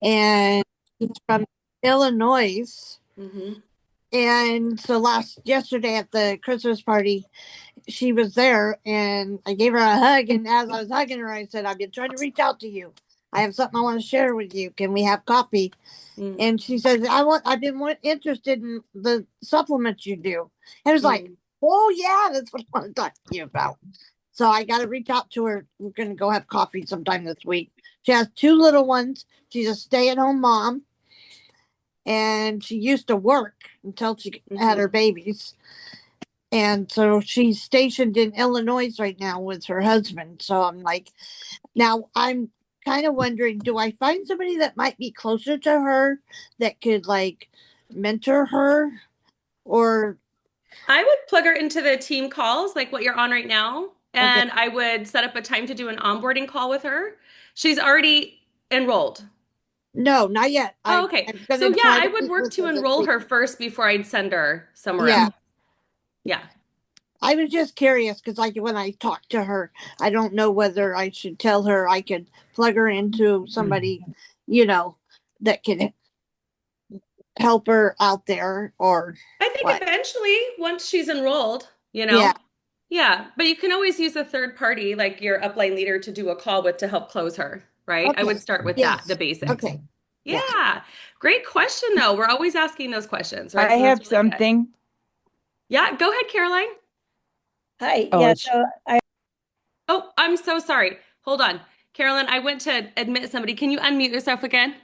and he's from Illinois. Hmm. And so yesterday at the Christmas party, she was there, and I gave her a hug. And as I was hugging her, I said, "I've been trying to reach out to you. I have something I want to share with you. Can we have coffee?" Mm. And she says, I've been interested in the supplements you do." And it was like, Mm. "Oh yeah, that's what I want to talk to you about." So I got to reach out to her. We're going to go have coffee sometime this week. She has two little ones. She's a stay-at-home mom, and she used to work until she had her Hmm. babies. And so she's stationed in Illinois right now with her husband. So I'm like, now I'm kind of wondering, do I find somebody that might be closer to her that could like mentor her, or I would plug her into the team calls, like what you're on right now, okay. and I would set up a time to do an onboarding call with her. She's already enrolled. No, not yet. Oh, okay. I'm So gonna yeah, try I to would meet work with to her this enroll week. her first before I'd send her somewhere Yeah. else. Yeah. I was just curious because, like, when I talked to her, I don't know whether I should tell her I could plug her into somebody, you know, that can help her out there or I think what. eventually, once she's enrolled, you Yeah. know, yeah, but you can always use a third party, like your upline leader, to do a call with to help close her, right? I Okay. would start with that, the Yes. basics. Okay. Yeah. Yeah. Great question, though. We're always asking those questions, right? I So that's have really good. something. Yeah, go ahead, Caroline. Hi. Oh, Yeah. it's So I Oh, I'm so sorry. Hold on. Carolyn, I went to admit somebody. Can you unmute yourself again?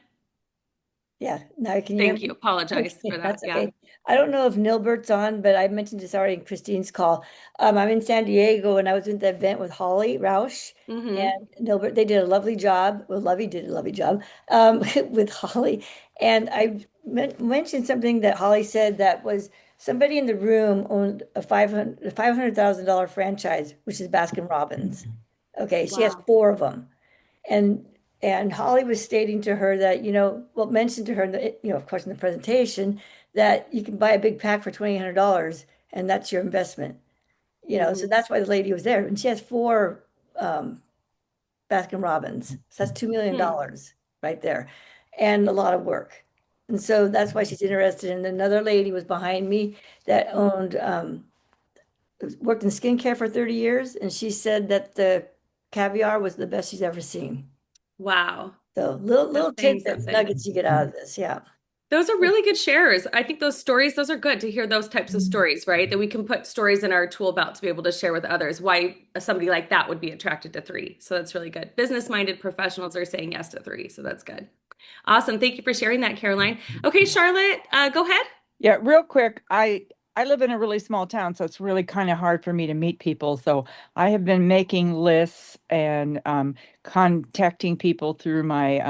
yeah. Now can you hear Thank you. me? Apologize for Okay, that. that's Yeah. okay. I don't know if Nilbert's on, but I mentioned this already in Christine's call. I'm in San Diego and I was at the event with Holly Roush Mm-hmm. and Nilbert. They did a lovely job. Well, Lovey did a lovely job with Holly. And I mentioned something that Holly said that was somebody in the room owned a $500,000 franchise, which is Baskin Robbins. Okay, she has Wow. four of them. And Holly was stating to her that, well, mentioned to her that, of course, in the presentation, that you can buy a big pack for $2,800 and that's your investment. So Mm-hmm. that's why the lady was there. And she has four um, Baskin Robbins. So that's $2 Hmm. million right there and a lot of work. And so that's why she's interested. And another lady was behind me that owned, worked in skincare for 30 years. And she said that the caviar was the best she's ever seen. Wow. So little That's saying tidbits, something. nuggets you get out of this. Yeah. Those are really good shares. I think those stories, those are good to hear those types of stories, right? That we can put stories in our tool belt to be able to share with others why somebody like that would be attracted to three. So that's really good. Business-minded professionals are saying yes to three. So that's good. Awesome. Thank you for sharing that, Caroline. Okay, Charlotte, go ahead. yeah, real quick. I live in a really small town, so it's really kind of hard for me to meet people. So I have been making lists and contacting people through my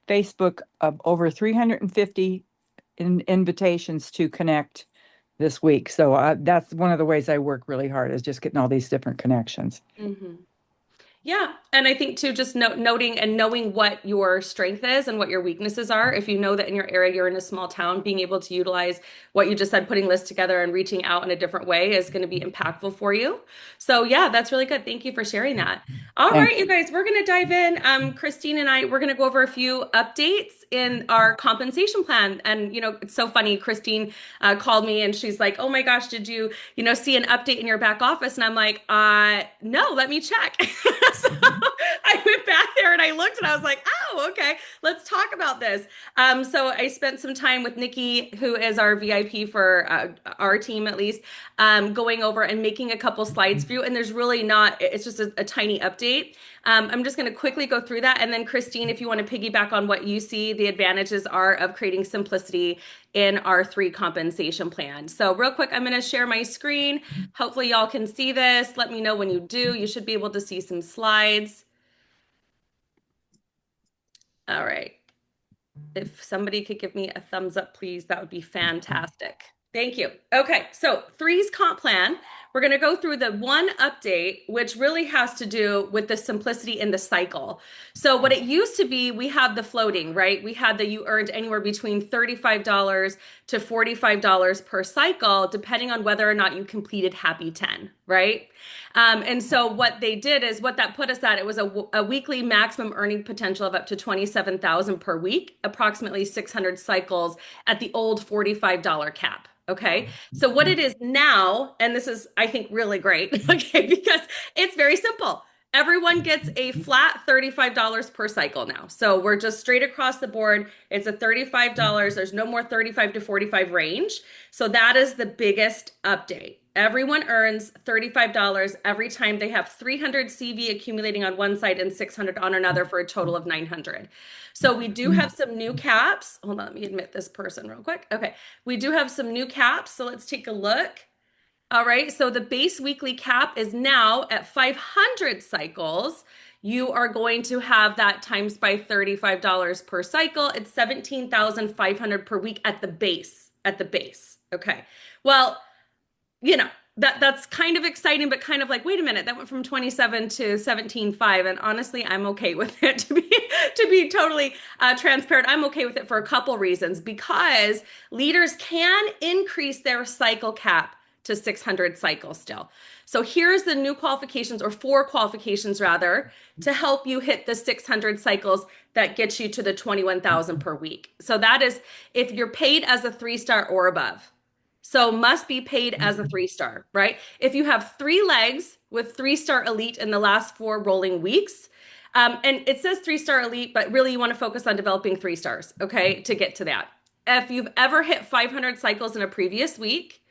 Facebook of over 350 invitations to connect this week. So that's one of the ways I work really hard is just getting all these different connections. Hmm. Yeah, and I think too, just noting and knowing what your strength is and what your weaknesses are. If you know that in your area you're in a small town, being able to utilize what you just said, putting lists together and reaching out in a different way is going to be impactful for you. So yeah, that's really good. Thank you for sharing that. All right, Thanks. you guys, we're going to dive in. Christine and I, we're going to go over a few updates in our compensation plan. And it's so funny. Christine called me and she's like, "Oh my gosh, did you see an update in your back office?" And I'm like, no, let me check." So I went back there and I looked and I was like, "Oh, okay, let's talk about this." So I spent some time with Nikki, who is our VIP for our team at least, going over and making a couple slides for you. And there's really not, it's just a tiny update. I'm just going to quickly go through that. And then, Christine, if you want to piggyback on what you see the advantages are of creating simplicity in our three compensation plan. So, real quick, I'm going to share my screen. Hopefully, y'all can see this. Let me know when you do. You should be able to see some slides. All right. If somebody could give me a thumbs up, please, that would be fantastic. Thank you. Okay, so three's comp plan. We're going to go through the one update, which really has to do with the simplicity in the cycle. So, what it used to be, we had the floating, right? We had that you earned anywhere between $35 to $45 per cycle, depending on whether or not you completed Happy 10, right? And so what they did is what that put us at, it was a weekly maximum earning potential of up to 27,000 per week, approximately 600 cycles at the old $45 cap. Okay. So what it is now, and this is, I think, really great, okay, because it's very simple. Everyone gets a flat $35 per cycle now. So we're just straight across the board. It's a $35. There's no more 35 to 45 range. So that is the biggest update. Everyone earns $35 every time they have 300 CV accumulating on one side and 600 on another for a total of 900. So we do have some new caps. Hold on, let me admit this person real quick. Okay, we do have some new caps. So let's take a look. All right, so the base weekly cap is now at 500 cycles. You are going to have that times by $35 per cycle. It's 17,500 per week at the base, Okay. Well, you know, that's kind of exciting, but kind of like, wait a minute, that went from 27 to 17.5. And honestly, I'm okay with it to be totally transparent. I'm okay with it for a couple reasons, because leaders can increase their cycle cap to 600 cycles still. So here's the new qualifications, or 4 qualifications rather, to help you hit the 600 cycles that gets you to the 21,000 per week. So that is if you're paid as a 3-star or above. So must be paid as a 3-star, right? If you have 3 legs with 3-star elite in the last 4 rolling weeks, and it says 3-star elite, but really you want to focus on developing 3 stars, okay, to get to that. If you've ever hit 500 cycles in a previous week,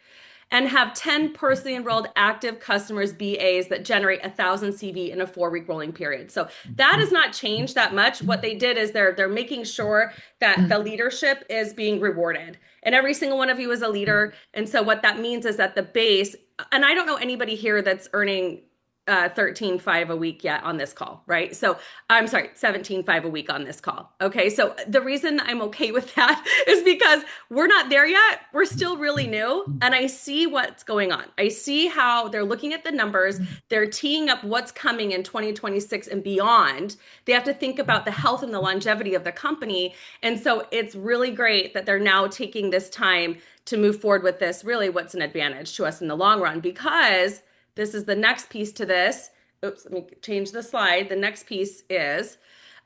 and have 10 personally enrolled active customers, BAs, that generate 1,000 CV in a 4-week rolling period. So that has not changed that much. What they did is they're making sure that the leadership is being rewarded. And every single one of you is a leader. And so what that means is that the base, and I don't know anybody here that's earning 13.5 a week yet on this call, right? So I'm sorry, 17.5 a week on this call. Okay. So the reason I'm okay with that is because we're not there yet. We're still really new. And I see what's going on. I see how they're looking at the numbers. They're teeing up what's coming in 2026 and beyond. They have to think about the health and the longevity of the company. And so it's really great that they're now taking this time to move forward with this. Really, what's an advantage to us in the long run, because this is the next piece to this. Oops, let me change the slide. The next piece is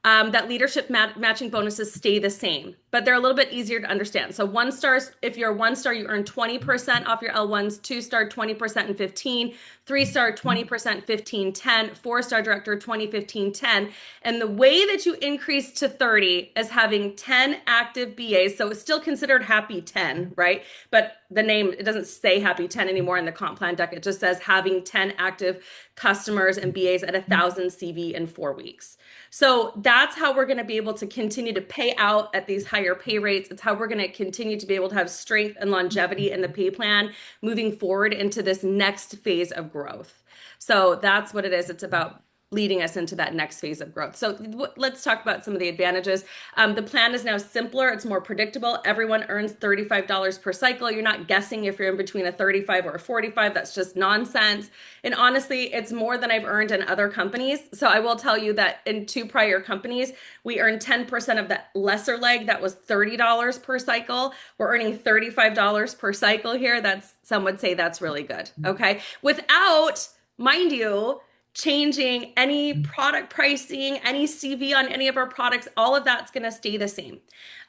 that leadership matching bonuses stay the same, but they're a little bit easier to understand. So 1 stars, if you're a 1-star, you earn 20% off your L1s, 2-star, 20% and 15, 3-star, 20%, 15, 10, 4-star director, 20, 15, 10. And the way that you increase to 30 is having 10 active BAs. So it's still considered Happy 10, right? But the name, it doesn't say Happy 10 anymore in the comp plan deck. It just says having 10 active customers and BAs at 1,000 CV in 4 weeks. So that's how we're going to be able to continue to pay out at these higher pay rates. It's how we're going to continue to be able to have strength and longevity in the pay plan moving forward into this next phase of growth. So that's what it is. It's about leading us into that next phase of growth. So let's talk about some of the advantages. The plan is now simpler. It's more predictable. Everyone earns $35 per cycle. You're not guessing if you're in between a 35 or a 45. That's just nonsense. And honestly, it's more than I've earned in other companies. So I will tell you that in 2 prior companies, we earned 10% of that lesser leg. That was $30 per cycle. We're earning $35 per cycle here. Some would say that's really good. Okay. Without, mind you, changing any product pricing, any CV on any of our products, all of that's going to stay the same.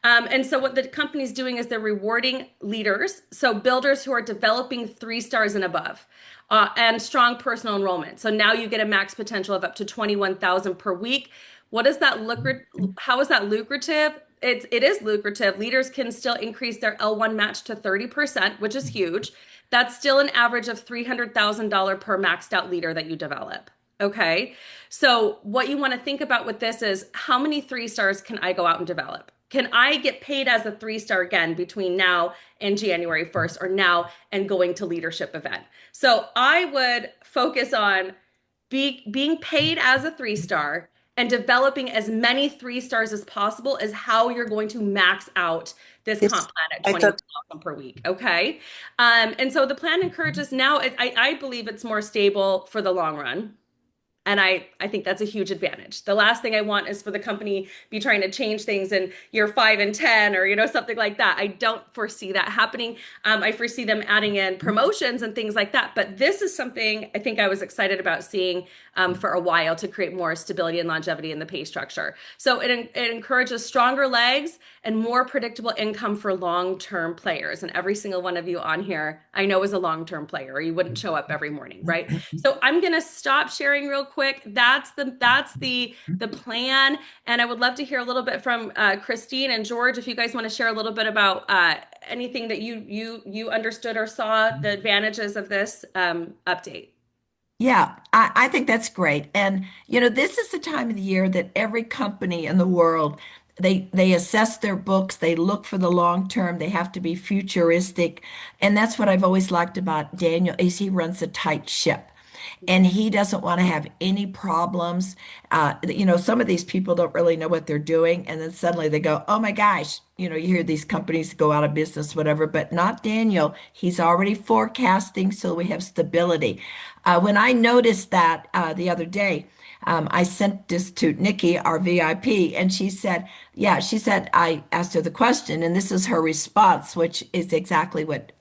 And so what the company's doing is they're rewarding leaders, so builders who are developing 3 stars and above, and strong personal enrollment. So now you get a max potential of up to 21,000 per week. What is that how is that lucrative? It is lucrative. Leaders can still increase their L1 match to 30%, which is huge. That's still an average of $300,000 per maxed out leader that you develop. Okay. So what you want to think about with this is, how many 3 stars can I go out and develop? Can I get paid as a 3-star again between now and January 1st, or now and going to leadership event? So I would focus on being paid as a 3-star and developing as many 3 stars as possible is how you're going to max out this comp plan at 20,000 per week. Okay. And so the plan encourages now, I believe it's more stable for the long run. And I think that's a huge advantage. The last thing I want is for the company be trying to change things in year 5 and 10 or, something like that. I don't foresee that happening. I foresee them adding in promotions and things like that. But this is something I think I was excited about seeing for a while to create more stability and longevity in the pay structure. So it encourages stronger legs and more predictable income for long-term players. And every single one of you on here, I know is a long-term player, or you wouldn't show up every morning, right? So I'm gonna stop sharing real quick. That's the plan, and I would love to hear a little bit from Christine and George if you guys want to share a little bit about anything that you understood or saw the advantages of this update. Yeah, I think that's great. And this is the time of the year that every company in the world they assess their books, they look for the long term, they have to be futuristic. And that's what I've always liked about Daniel is he runs a tight ship. And he doesn't want to have any problems. Some of these people don't really know what they're doing, and then suddenly they go, "Oh my gosh!" You hear these companies go out of business, whatever. But not Daniel. He's already forecasting, so we have stability. When I noticed that the other day, I sent this to Nikki, our VIP, and she said, "Yeah." She said I asked her the question, and this is her response, which is exactly what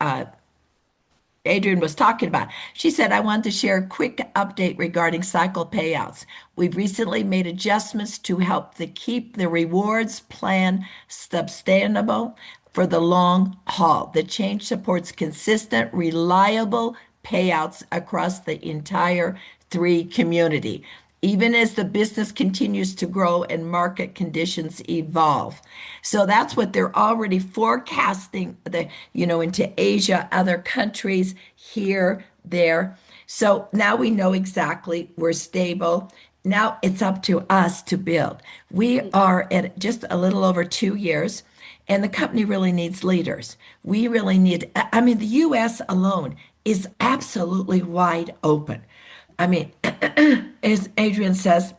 Adrian was talking about. She said, I want to share a quick update regarding cycle payouts. We've recently made adjustments to help to keep the rewards plan sustainable for the long haul. The change supports consistent, reliable payouts across the entire three community, even as the business continues to grow and market conditions evolve. So that's what they're already forecasting into Asia, other countries, here, there. So now we know exactly we're stable. Now it's up to us to build. We are at just a little over 2 years, and the company really needs leaders. We really need, the US alone is absolutely wide open. As Adrian says,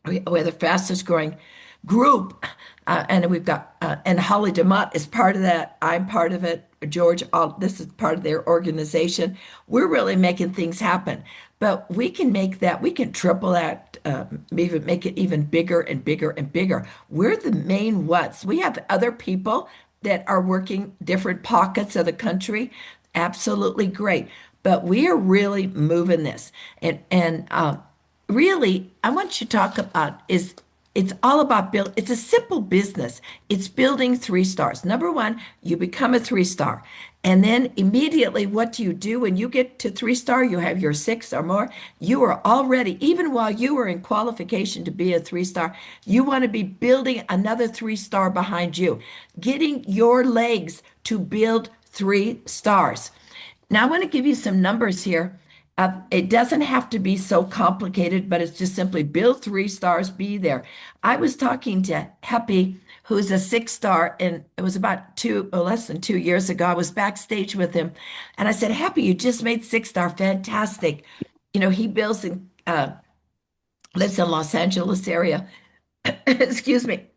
we're the fastest growing group, and we've got and Holly DeMott is part of that. I'm part of it. George, this is part of their organization. We're really making things happen, but we can make that. We can triple that, even make it even bigger and bigger and bigger. We're the main ones. We have other people that are working different pockets of the country. Absolutely great. But we are really moving this. And really, I want you to talk about it's all about build. It's a simple business. It's building 3 stars. Number one, you become a 3 star. And then immediately, what do you do when you get to 3 star? You have your 6 or more. You are already, even while you are in qualification to be a 3 star, you want to be building another 3 star behind you, getting your legs to build 3 stars. Now, I want to give you some numbers here. It doesn't have to be so complicated, but it's just simply build 3 stars, be there. I was talking to Heppy, who's a 6 star, and it was about less than 2 years ago. I was backstage with him, and I said, Heppy, you just made 6 star, fantastic. He lives in Los Angeles area. Excuse me.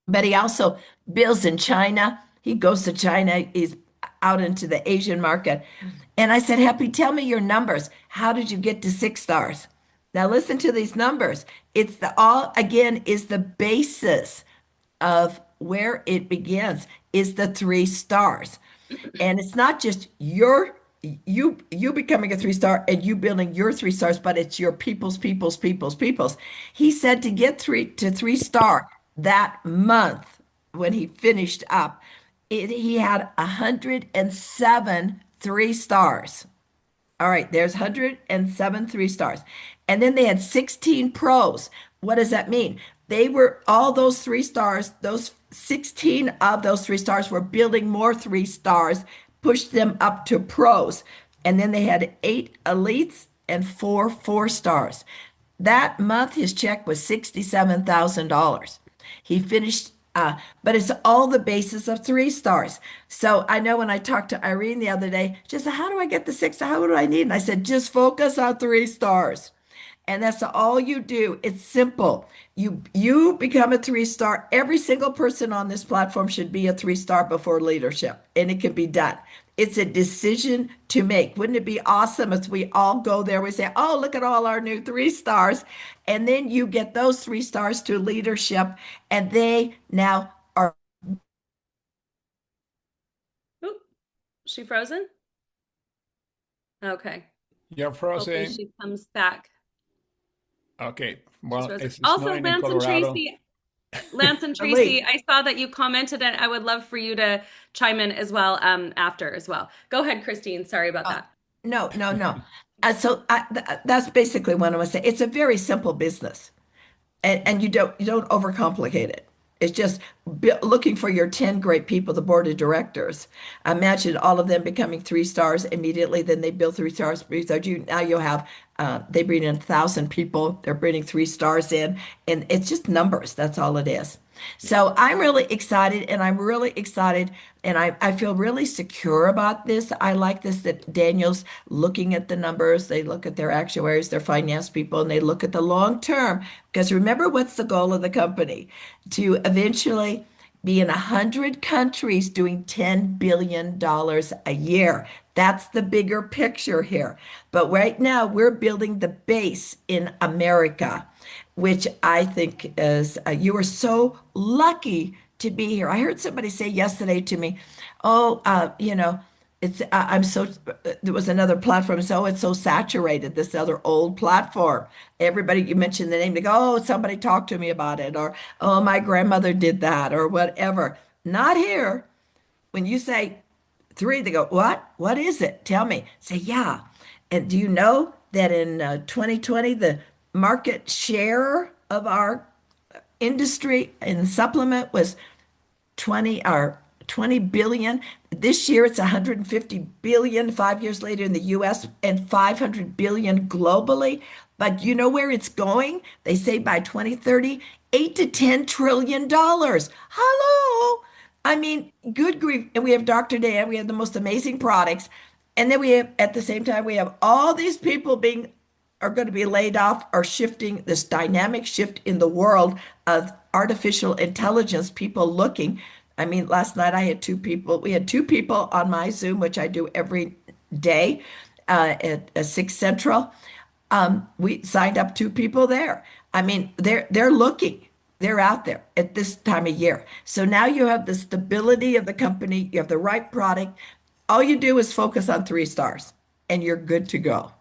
But he also builds in China. He goes to China. He's out into the Asian market. And I said, Happy, tell me your numbers. How did you get to 6 stars? Now listen to these numbers. It's is the basis of where it begins is the 3 stars. And it's not just you becoming a 3 star and you building your 3 stars, but it's your people's. He said to get 3 star that month when he finished up, he had 107 3 stars. All right, there's 107 3 stars. And then they had 16 pros. What does that mean? They were all those 3 stars, those 16 of those 3 stars were building more 3 stars, pushed them up to pros. And then they had 8 elites and 4 4 stars. That month, his check was $67,000. He finished but it's all the basis of 3 stars. So I know when I talked to Irene the other day, she said, how do I get the 6? How do I need? And I said, just focus on 3 stars. And that's all you do. It's simple. You become a 3 star. Every single person on this platform should be a 3 star before leadership, and it can be done. It's a decision to make. Wouldn't it be awesome if we all go there? We say, oh, look at all our new 3 stars. And then you get those 3 stars to leadership, and they now are. Oop, she frozen? Okay. You're Hopefully frozen. she comes back. Okay. She's Well, frozen. it's Also, snowing in Lance and Colorado. Tracy, Lance and Lee. Tracy, I saw that you commented, and I would love for you to chime in as well after as well. Go ahead, Christine. Sorry about that. No, no, no. That's basically what I want to say. It's a very simple business, and you don't overcomplicate it. It's just looking for your 10 great people, the board of directors. Imagine all of them becoming 3 stars immediately. Then they build 3 stars. Now you'll have they bring in 1,000 people. They're bringing 3 stars in, and it's just numbers. That's all it is. So I'm really excited, and I'm really excited, and I feel really secure about this. I like this that Daniel's looking at the numbers. They look at their actuaries, their finance people, and they look at the long term. Because remember, what's the goal of the company? To eventually be in 100 countries doing $10 billion a year. That's the bigger picture here. But right now, we're building the base in America, which I think is, you are so lucky to be here. I heard somebody say yesterday to me, oh, I'm so, there was another platform. So it's so saturated, this other old platform. Everybody, you mentioned the name, they go, oh, somebody talked to me about it, or, oh, my grandmother did that, or whatever. Not here. When you say 3, they go, what? What is it? Tell me. Say, yeah. And do you know that in 2020, the market share of our industry in supplement was 20 billion. This year it's 150 billion, 5 years later in the US, and 500 billion globally. But you know where it's going? They say by 2030, 8 to 10 trillion dollars. Hello. I mean, good grief. And we have Dr. Dan, we have the most amazing products. And then we have, at the same time, we have all these people are going to be laid off, or shifting, this dynamic shift in the world of artificial intelligence, people looking. I mean, last night we had 2 people on my Zoom, which I do every day at 6 Central. We signed up 2 people there. I mean, they're looking. They're out there at this time of year. So now you have the stability of the company, you have the right product. All you do is focus on 3 stars, and you're good to go.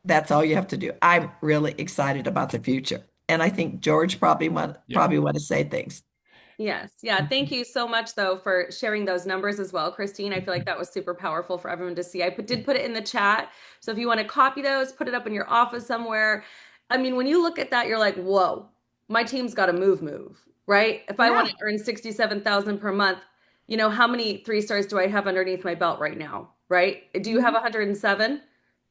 That's all you have to do. I'm really excited about the future. And I think George probably want to say things. Yes. Yeah. Thank you so much, though, for sharing those numbers as well, Christine. I feel like that was super powerful for everyone to see. Did put it in the chat. So if you want to copy those, put it up in your office somewhere. I mean, when you look at that, you're like, whoa, my team's got to move, right? If I want to earn 67,000 per month, how many 3 stars do I have underneath my belt right now, right? Do you have 107?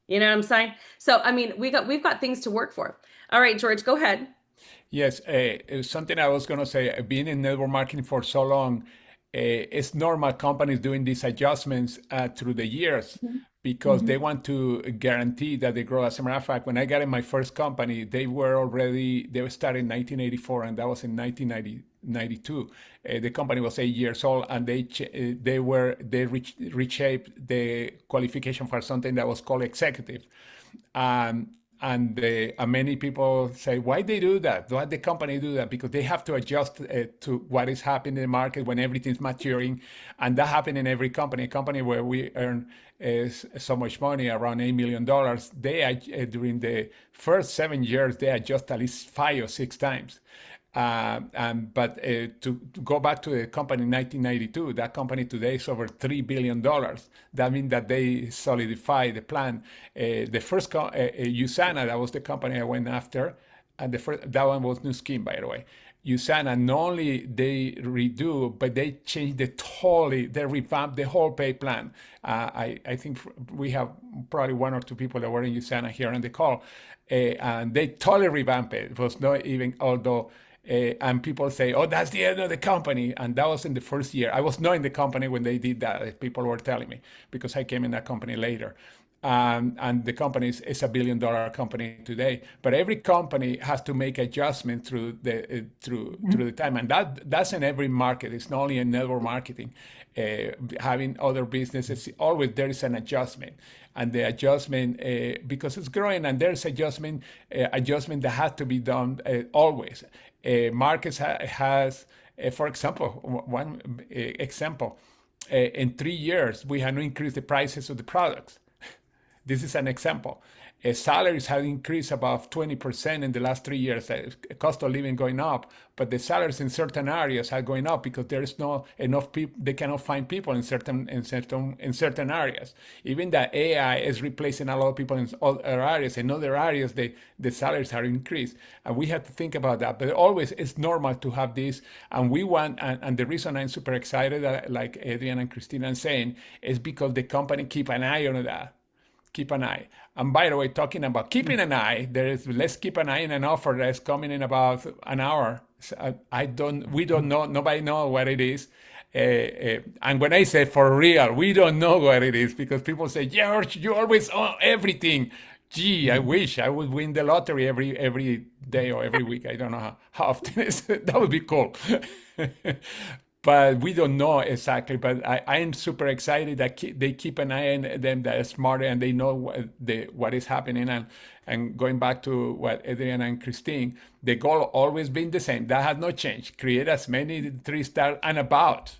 You know what I'm saying? So, I mean, we've got things to work for. All right, George, go ahead. Yes, something I was going to say, being in network marketing for so long, it's normal companies doing these adjustments through the years because they want to guarantee that they grow. As a matter of fact, when I got in my first company, they were started in 1984, and that was in 1992. The company was 8 years old, and they reshaped the qualification for something that was called executive. And many people say, why they do that? Why the company do that? Because they have to adjust to what is happening in the market when everything's maturing. And that happens in every company. A company where we earn so much money, around $8 million, during the first 7 years, they adjust at least 5 or 6 times. But to go back to the company in 1992, that company today is over $3 billion. That means that they solidified the plan. The first, USANA, that was the company I went after. And that one was Nu Skin, by the way. USANA, not only they redo, but they changed they revamped the whole pay plan. I think we have probably 1 or 2 people that were in USANA here on the call. And they totally revamped it. It was not even, although, and people say, oh, that's the end of the company. And that was in the first year. I was not in the company when they did that, people were telling me, because I came in that company later. and the company is $1 billion company today. But every company has to make adjustment through the time, and that's in every market. It's not only in network marketing. Having other businesses, always there is an adjustment, and the adjustment because it's growing, and there's adjustment that has to be done always. Markets has, for example, one example. In 3 years, we have increased the prices of the products. This is an example. Salaries have increased about 20% in the last 3 years. Cost of living going up, but the salaries in certain areas are going up because there is not enough people. They cannot find people in certain areas. Even that AI is replacing a lot of people in other areas. In other areas, the salaries are increased, and we have to think about that. But always, it's normal to have this, and we want. And the reason I'm super excited, like Adrian and Christina are saying, is because the company keep an eye on that. Keep an eye. And by the way, talking about keeping an eye, let's keep an eye in an offer that's coming in about an hour. So we don't know, nobody knows what it is. And when I say for real, we don't know what it is, because people say, George, you always own everything. Gee, I wish I would win the lottery every day or every week. I don't know how often it is. That would be cool. But we don't know exactly. But I am super excited that they keep an eye on them, that are smarter, and they know what is happening. And going back to what Adrian and Christine, the goal always been the same. That has not changed. Create as many 3-star and about,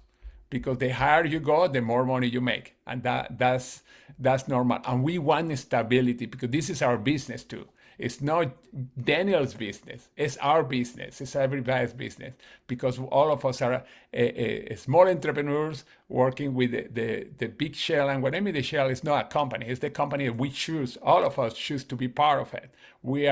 because the higher you go, the more money you make, and that's normal. And we want stability, because this is our business too. It's not Daniel's business. It's our business. It's everybody's business, because all of us are small entrepreneurs working with the big shell. And what I mean, the shell is not a company. It's the company that we choose. All of us choose to be part of it. We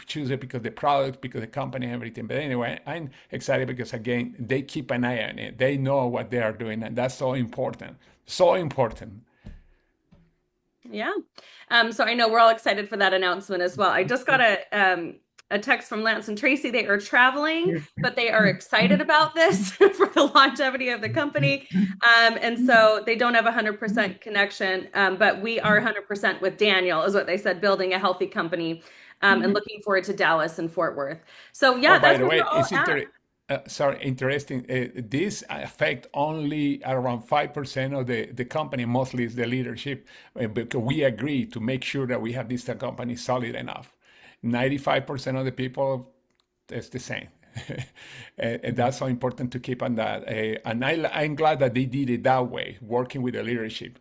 choose it because the product, because the company, everything. But anyway, I'm excited because, again, they keep an eye on it. They know what they are doing, and that's so important. So important. Yeah. So I know we're all excited for that announcement as well. I just got a text from Lance and Tracy. They are traveling, but they are excited about this for the longevity of the company. And so they don't have 100% connection, but we are 100% with Daniel, is what they said, building a healthy company, and looking forward to Dallas and Fort Worth. So yeah, by that's the where way, we're all at. interesting. This affect only around 5% of the company. Mostly is the leadership, because we agree to make sure that we have this company solid enough. 95% of the people, it's the same. And that's so important to keep on that. And I'm glad that they did it that way, working with the leadership.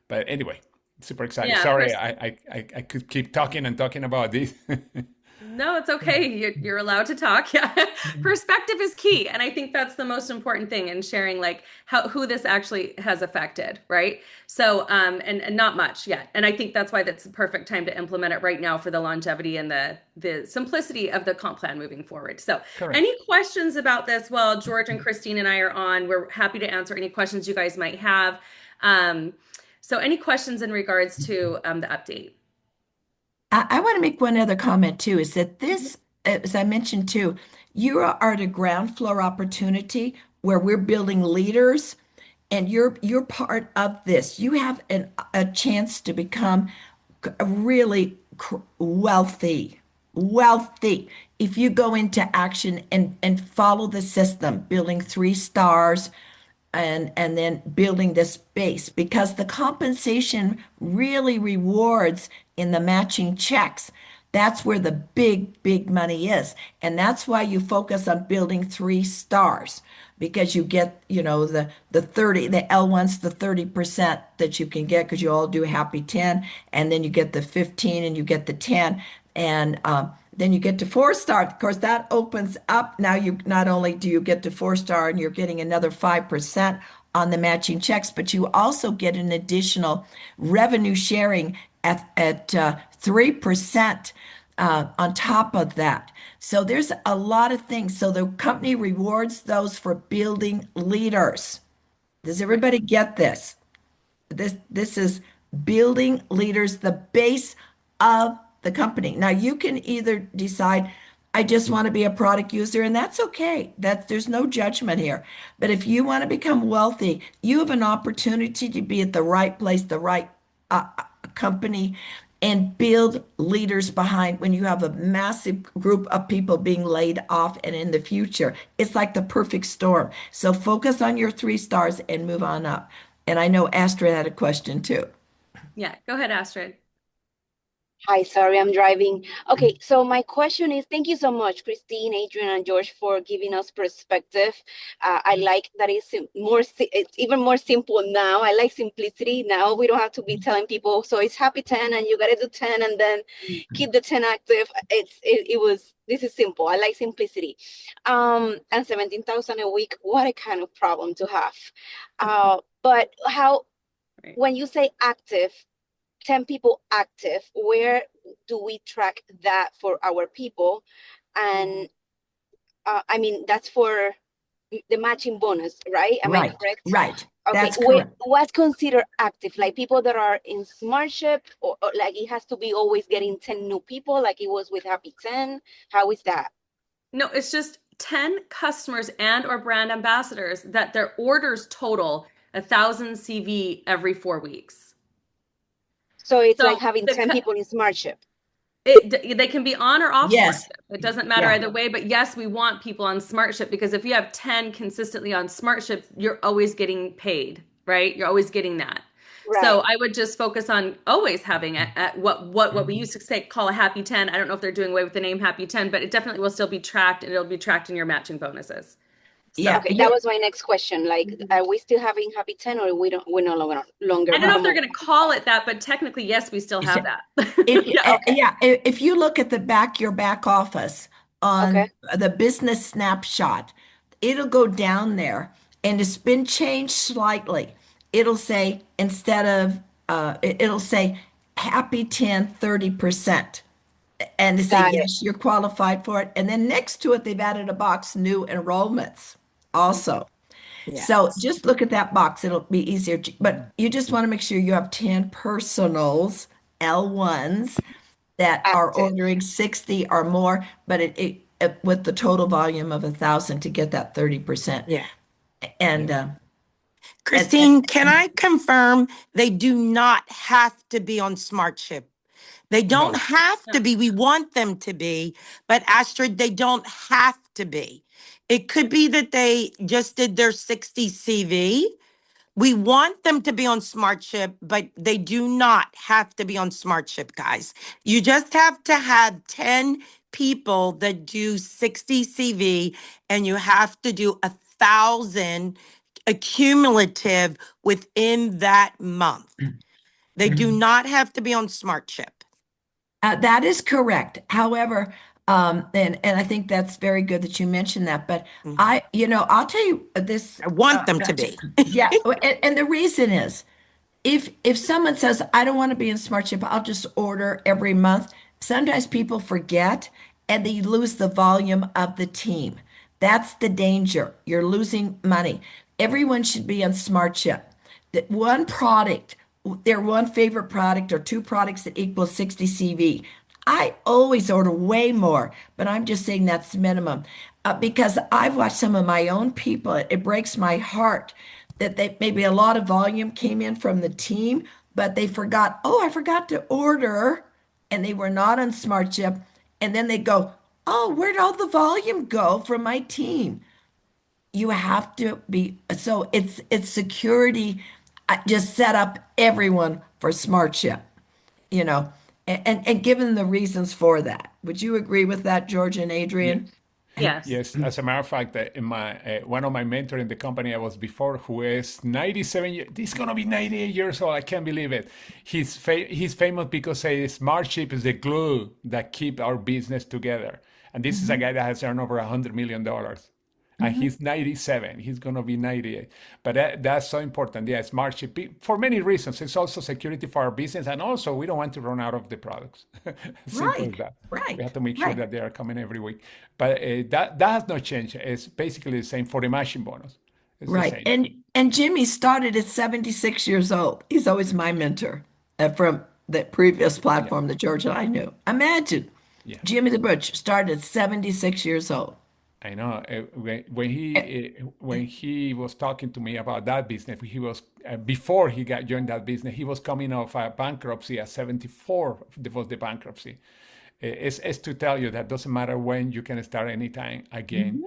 But anyway, super excited. Yeah, Sorry, I could keep talking and talking about this. No, it's okay. You're allowed to talk. Yeah. Perspective is key. And I think that's the most important thing in sharing, like who this actually has affected, right? So, and not much yet. And I think that's why that's the perfect time to implement it right now for the longevity and the simplicity of the comp plan moving forward. So Correct. any questions about this? Well, George and Christine and I are on. We're happy to answer any questions you guys might have. So any questions in regards to the update? I want to make one other comment too, is that this, as I mentioned too, you are at a ground floor opportunity where we're building leaders, and you're part of this. You have a chance to become really wealthy, if you go into action and follow the system, building 3 stars, and then building this base, because the compensation really rewards in the matching checks. That's where the big money is. And that's why you focus on building 3 stars, because you get, the 30, the L1's the 30% that you can get, because you all do a happy 10, and then you get the 15 and you get the 10. And then you get to 4-star. Of course, that opens up. Now you not only do you get to 4-star and you're getting another 5% on the matching checks, but you also get an additional revenue sharing at 3% on top of that. So there's a lot of things. So the company rewards those for building leaders. Does everybody get this? This is building leaders, the base of the company. Now you can either decide, I just want to be a product user, and that's okay. There's no judgment here. But if you want to become wealthy, you have an opportunity to be at the right place, the right company, and build leaders behind when you have a massive group of people being laid off and in the future. It's like the perfect storm. So focus on your 3 stars and move on up. And I know Astrid had a question too. Yeah, go ahead, Astrid. Hi, sorry, I'm driving. Okay, so my question is, thank you so much, Christine, Adrian, and George, for giving us perspective. I like that it's even more simple now. I like simplicity. Now we don't have to be telling people, so it's happy 10 and you got to do 10 and then keep the 10 active. This is simple. I like simplicity. And 17,000 a week, what a kind of problem to have. But Right. when you say active, 10 people active, where do we track that for our people? And I mean, that's for the matching bonus, right? Am I correct? Right. Okay, That's correct. what's considered active? Like people that are in SmartShip, or like it has to be always getting 10 new people, like it was with Happy 10? How is that? No, it's just 10 customers and or brand ambassadors that their orders total 1,000 CV every 4 weeks. So it's So like having 10 people in SmartShip. They can be on or off Yes. SmartShip. It doesn't matter Yeah. either way, but yes, we want people on SmartShip because if you have 10 consistently on SmartShip, you're always getting paid, right? You're always getting that. So I would just focus on always having at what we used to call a happy 10. I don't know if they're doing away with the name happy 10, but it definitely will still be tracked and it'll be tracked in your matching bonuses. So, Yeah. Okay, that was my next question. Like, are we still having Happy 10 or we're no longer I don't know if they're going to call it that, but technically, yes, we still have that. If you look at your back office on the business snapshot, it'll go down there and it's been changed slightly. It'll say it'll say happy 10, 30%. And they say, Got it. yes, you're qualified for it. And then next to it, they've added a box, new enrollments also. So just look at that box. It'll be easier. But you just want to make sure you have 10 personals, L1s, that are Active. ordering 60 or more, but it with the total volume of 1,000 to get that 30%. Yeah. And Christine, can I confirm they do not have to be on SmartShip? They don't have to be. We want them to be, but Astrid, they don't have to be. It could be that they just did their 60 CV. We want them to be on SmartShip, but they do not have to be on SmartShip, guys. You just have to have 10 people that do 60 CV, and you have to do 1,000 accumulative within that month. They do not have to be on SmartShip. That is correct. However, and I think that's very good that you mentioned that. But I'll tell you this. I want them to be. Yeah, and the reason is, if someone says I don't want to be in SmartShip, I'll just order every month. Sometimes people forget and they lose the volume of the team. That's the danger. You're losing money. Everyone should be on SmartShip. That one product, their one favorite product or 2 products that equals 60 CV. I always order way more, but I'm just saying that's minimum because I've watched some of my own people. It breaks my heart that maybe a lot of volume came in from the team, but they forgot, I forgot to order, and they were not on SmartShip. And then they go, where'd all the volume go from my team? You have to be, so it's security. I just set up everyone for SmartShip, and given the reasons for that. Would you agree with that, George and Adrian? Yes. Yes, as a matter of fact, in my one of my mentors in the company I was before, who is 97 years, he's gonna be 98 years old. I can't believe it. He's famous because SmartShip is the glue that keep our business together. And this is a guy that has earned over $100 million. And he's 97. He's going to be 98. But that's so important. Yeah, SmartShip, for many reasons. It's also security for our business. And also, we don't want to run out of the products. Simple as that. Right. We have to make sure that they are coming every week. But that has not changed. It's basically the same for the matching bonus. It's the Right. same. And Jimmy started at 76 years old. He's always my mentor from the previous platform that George and I knew. Imagine. Yeah. Jimmy the Butcher started at 76 years old. I know. When he was talking to me about that business, he was before he got joined that business, he was coming off a bankruptcy at 74. Was the bankruptcy. It's to tell you that doesn't matter when, you can start anytime again.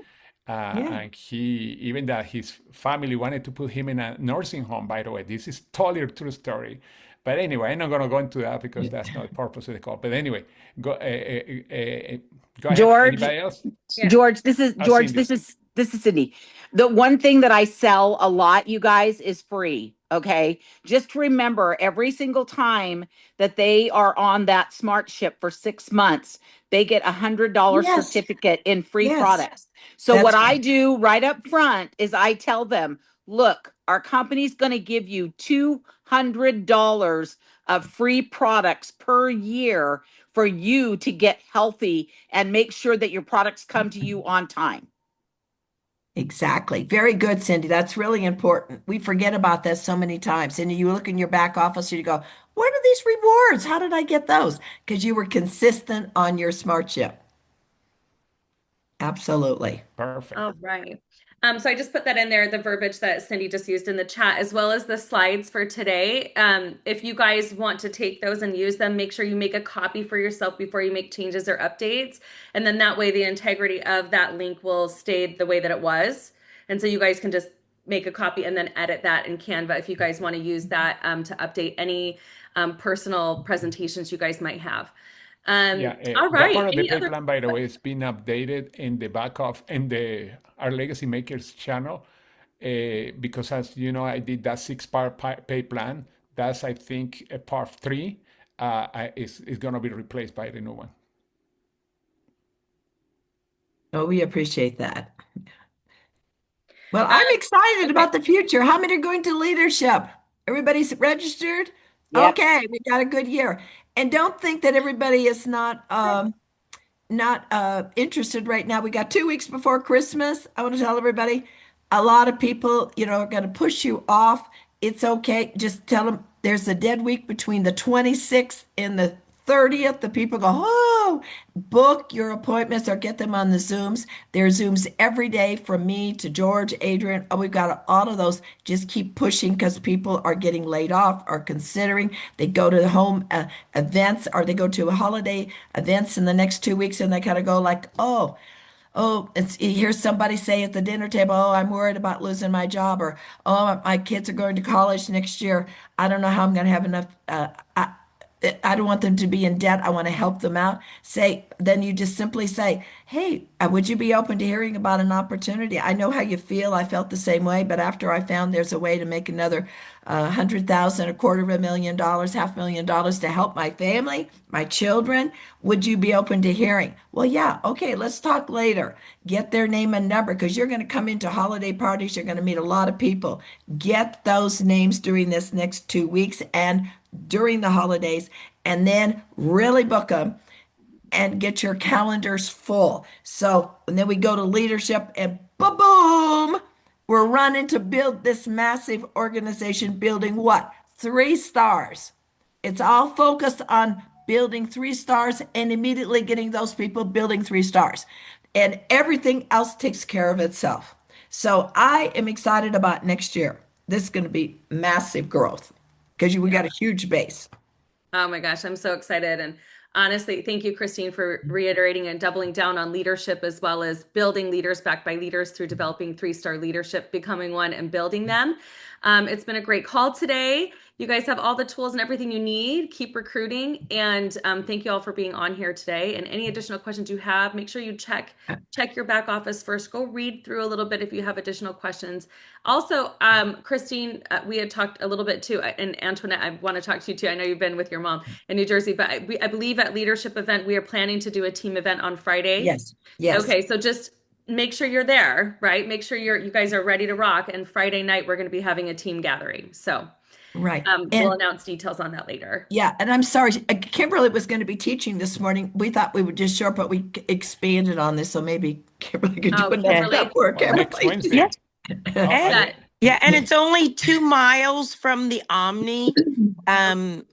Yeah. And he, even that his family wanted to put him in a nursing home, by the way. This is totally a true story. But anyway, I'm not going to go into that because that's not the purpose of the call. But anyway, go ahead. George, Anybody else? Yeah. George, this is Cindy. this is Sydney. The one thing that I sell a lot, you guys, is free. Okay. Just remember every single time that they are on that smart ship for 6 months, they get $100 Yes. certificate in free Yes. products. So That's what I right. do right up front is I tell them, look, our company's going to give you $200 of free products per year for you to get healthy and make sure that your products come to you on time. Exactly. Very good, Cindy. That's really important. We forget about that so many times. And you look in your back office and you go, what are these rewards? How did I get those? Because you were consistent on your smart ship. Absolutely. Perfect. All right. So I just put that in there, the verbiage that Cindy just used in the chat, as well as the slides for today. If you guys want to take those and use them, make sure you make a copy for yourself before you make changes or updates. And then that way the integrity of that link will stay the way that it was. And so you guys can just make a copy and then edit that in Canva if you guys want to use that to update any personal presentations you guys might have. Yeah, All that right. part of the Any pay other plan, by the way, is being updated in the back of in the Our Legacy Makers channel, because as you know, I did that 6-part pay plan. That's, I think, a part 3 is going to be replaced by the new one. Oh, we appreciate that. Well, I'm excited okay. about the future. How many are going to leadership? Everybody's registered? Yep. Okay, we got a good year. And don't think that everybody is not interested right now. We got 2 weeks before Christmas. I want to tell everybody, a lot of people, are going to push you off. It's okay. Just tell them there's a dead week between the 26th and the 30th. The people go, oh, book your appointments or get them on the Zooms. There's Zooms every day from me to George, Adrian. Oh, we've got all of those. Just keep pushing because people are getting laid off or considering. They go to the home events or they go to holiday events in the next 2 weeks and they kind of go like, oh, you hear somebody say at the dinner table, oh, I'm worried about losing my job, or oh, my kids are going to college next year. I don't know how I'm going to have enough. I don't want them to be in debt. I want to help them out. Then you just simply say, hey, would you be open to hearing about an opportunity? I know how you feel. I felt the same way, but after I found there's a way to make another 100,000, $250,000, $500,000 to help my family, my children, would you be open to hearing? Well, yeah, okay, let's talk later. Get their name and number because you're going to come into holiday parties. You're going to meet a lot of people. Get those names during this next 2 weeks and during the holidays, and then really book them and get your calendars full. And then we go to leadership and boom, we're running to build this massive organization, building what? 3 stars. It's all focused on building 3 stars and immediately getting those people building 3 stars. And everything else takes care of itself. So I am excited about next year. This is going to be massive growth because we got a huge base. Oh my gosh, I'm so excited. And honestly, thank you, Christine, for reiterating and doubling down on leadership as well as building leaders backed by leaders through developing 3-star leadership, becoming one and building them. It's been a great call today. You guys have all the tools and everything you need. Keep recruiting. And thank you all for being on here today. And any additional questions you have, make sure you check your back office first. Go read through a little bit if you have additional questions. Also, Christine, we had talked a little bit too, and Antoinette, I want to talk to you too. I know you've been with your mom in New Jersey, but I believe at Leadership Event, we are planning to do a team event on Friday. Yes. Okay, so just make sure you're there, right? Make sure you guys are ready to rock. And Friday night, we're going to be having a team gathering. So right. We'll announce details on that later. Yeah. And I'm sorry, Kimberly was going to be teaching this morning. We thought we would just show up, but we expanded on this. So maybe Kimberly could do another work. Next Wednesday. Hey. Yeah, and it's only 2 miles from the Omni,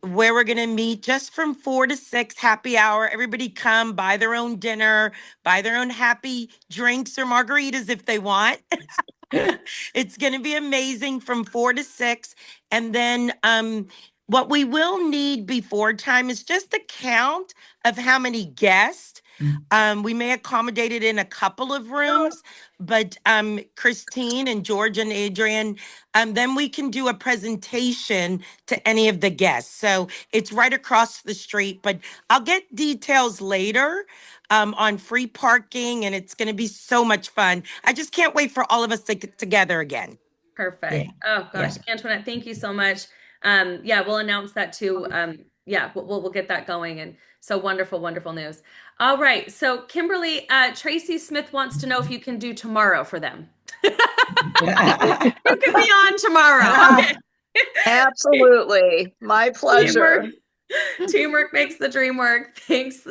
where we're gonna meet just from 4 to 6 happy hour. Everybody come, buy their own dinner, buy their own happy drinks or margaritas if they want. It's gonna be amazing from 4 to 6. And then what we will need before time is just a count of how many guests. We may accommodate it in a couple of rooms, but Christine and George and Adrian, then we can do a presentation to any of the guests. So it's right across the street, but I'll get details later on free parking, and it's going to be so much fun. I just can't wait for all of us to get together again. Perfect. Oh gosh, Antoinette, thank you so much. Yeah, we'll announce that too. Yeah, we'll get that going. And so wonderful, wonderful news. All right. So Kimberly, Tracy Smith wants to know if you can do tomorrow for them. You can be on tomorrow. Okay. Absolutely. My pleasure. Teamwork makes the dream work. Thanks,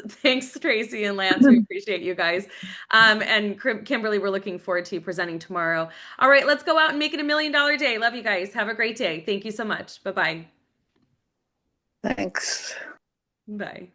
Tracy and Lance. We appreciate you guys. And Kimberly, we're looking forward to you presenting tomorrow. All right, let's go out and make it $1 million day. Love you guys. Have a great day. Thank you so much. Bye-bye. Thanks. Bye.